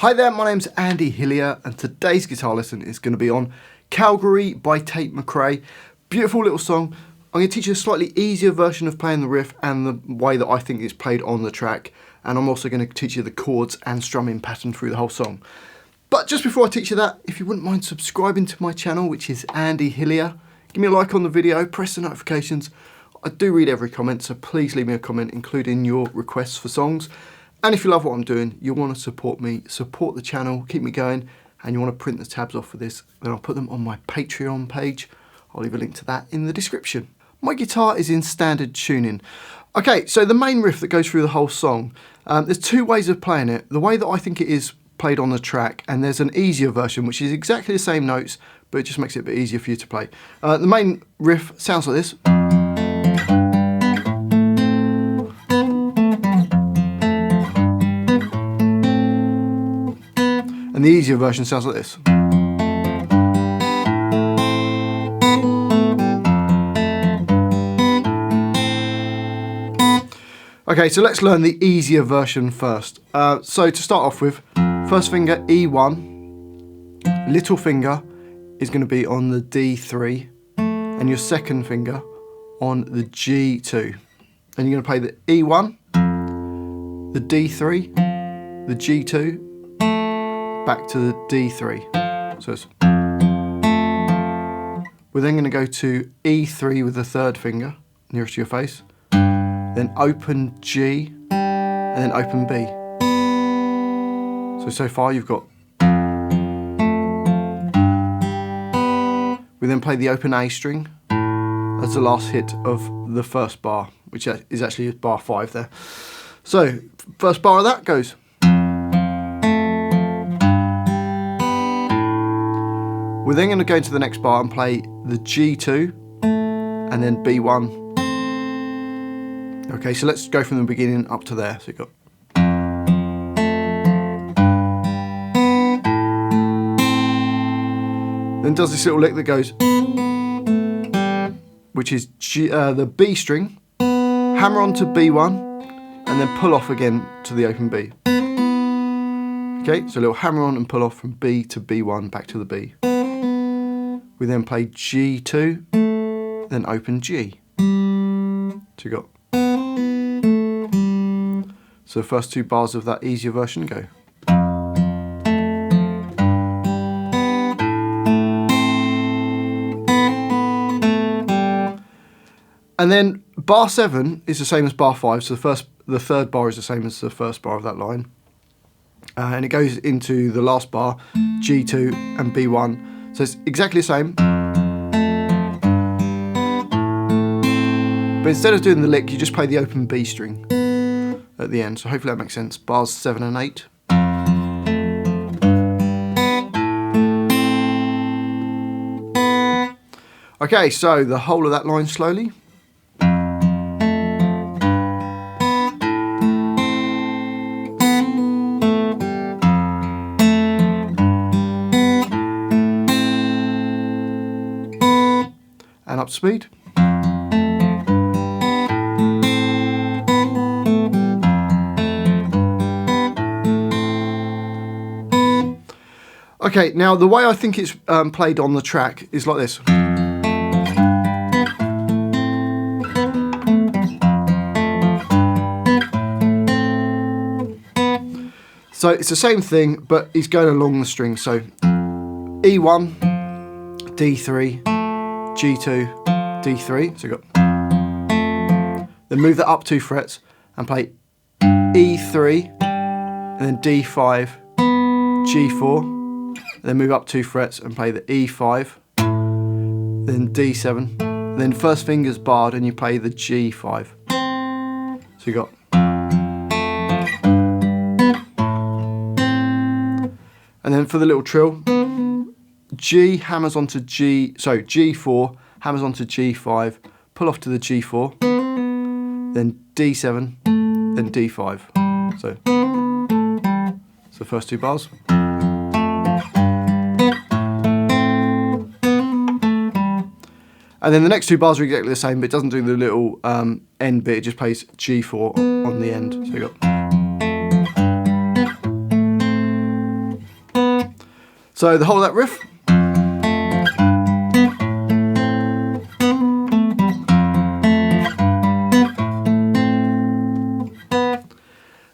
Hi there, my name's Andy Hillier and today's guitar lesson is going to be on Calgary by Tate McRae. Beautiful little song. I'm going to teach you a slightly easier version of playing the riff and the way that I think it's played on the track, and I'm also going to teach you the chords and strumming pattern through the whole song. But just before I teach you that, if you wouldn't mind subscribing to my channel, which is Andy Hillier, give me a like on the video, press the notifications. I do read every comment, so please leave me a comment including your requests for songs. And if you love what I'm doing, you want to support me, support the channel, keep me going, and you want to print the tabs off for this, then I'll put them on my Patreon page. I'll leave a link to that in the description. My guitar is in standard tuning. Okay, so the main riff that goes through the whole song, there's two ways of playing it. The way that I think it is played on the track, and there's an easier version which is exactly the same notes, but it just makes it a bit easier for you to play. The main riff sounds like this. And the easier version sounds like this. Okay, so let's learn the easier version first. So to start off with, first finger E1, little finger is going to be on the D3, and your second finger on the G2. And you're going to play the E1, the D3, the G2, back to the D3. So we're then going to go to E3 with the third finger nearest to your face, then open G, and then open B. So far you've got. We then play the open A string as the last hit of the first bar, which is actually bar 5 there. So first bar of that goes. We're then going to go to the next bar and play the G2 and then B1. Okay, so let's go from the beginning up to there. So you've got. Then does this little lick that goes, which is the B string, hammer onto B1, and then pull off again to the open B. Okay, so a little hammer on and pull off from B to B1 back to the B. We then play G2, then open G. So you got. So the first two bars of that easier version go. And then bar 7 is the same as bar 5, so the third bar is the same as the first bar of that line. And it goes into the last bar, G2 and B1. So it's exactly the same. But instead of doing the lick, you just play the open B string at the end. So hopefully that makes sense. Bars 7 and 8. Okay, so the whole of that line slowly. And up to speed. Okay, now the way I think it's played on the track is like this. So it's the same thing, but he's going along the string. So E1, D3, G2, D3. So you got. Then move that up 2 frets and play E3, and then D5, G4. Then move up 2 frets and play the E5, then D7, then first finger's barred and you play the G5. So you got. And then for the little trill, G hammers onto G, so G4 hammers onto G5, pull off to the G4, then D7, then D5. So the first 2 bars. And then the next 2 bars are exactly the same, but it doesn't do the little end bit, it just plays G4 on the end. So you got. So the whole of that riff.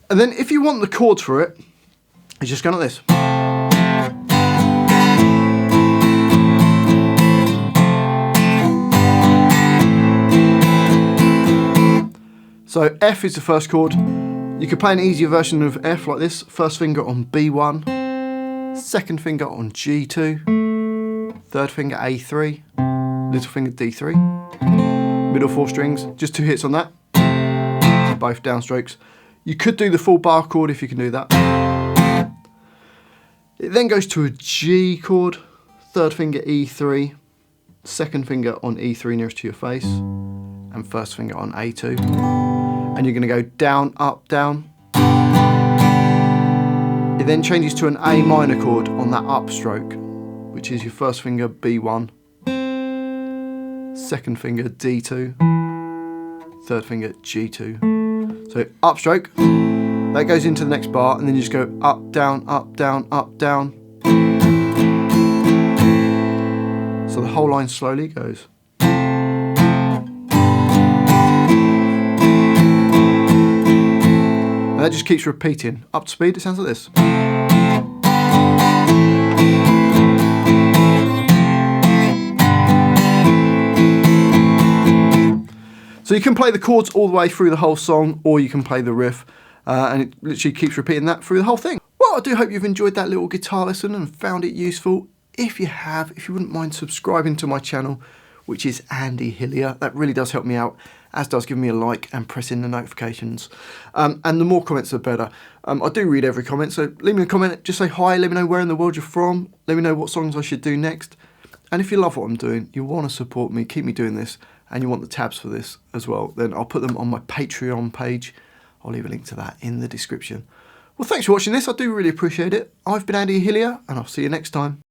And then if you want the chords for it, it's just going like this. So F is the first chord. You could play an easier version of F like this. First finger on B1, second finger on G2, third finger A3, little finger D3, middle 4 strings, just 2 hits on that, both downstrokes. You could do the full bar chord if you can do that. It then goes to a G chord, third finger E3, second finger on E3 nearest to your face, and first finger on A2. And you're going to go down, up, down. It then changes to an A minor chord on that upstroke, which is your first finger B1, second finger D2, third finger G2. So upstroke, that goes into the next bar, and then you just go up, down, up, down, up, down. So the whole line slowly goes. And that just keeps repeating. Up to speed, it sounds like this. So you can play the chords all the way through the whole song, or you can play the riff, and it literally keeps repeating that through the whole thing. Well, I do hope you've enjoyed that little guitar lesson and found it useful. If you have, if you wouldn't mind subscribing to my channel, which is Andy Hillier, that really does help me out, as does giving me a like and pressing the notifications. And the more comments, the better. I do read every comment, so leave me a comment, just say hi, let me know where in the world you're from, let me know what songs I should do next. And if you love what I'm doing, you want to support me, keep me doing this, and you want the tabs for this as well, then I'll put them on my Patreon page. I'll leave a link to that in the description. Well, thanks for watching this. I do really appreciate it. I've been Andy Hillier, and I'll see you next time.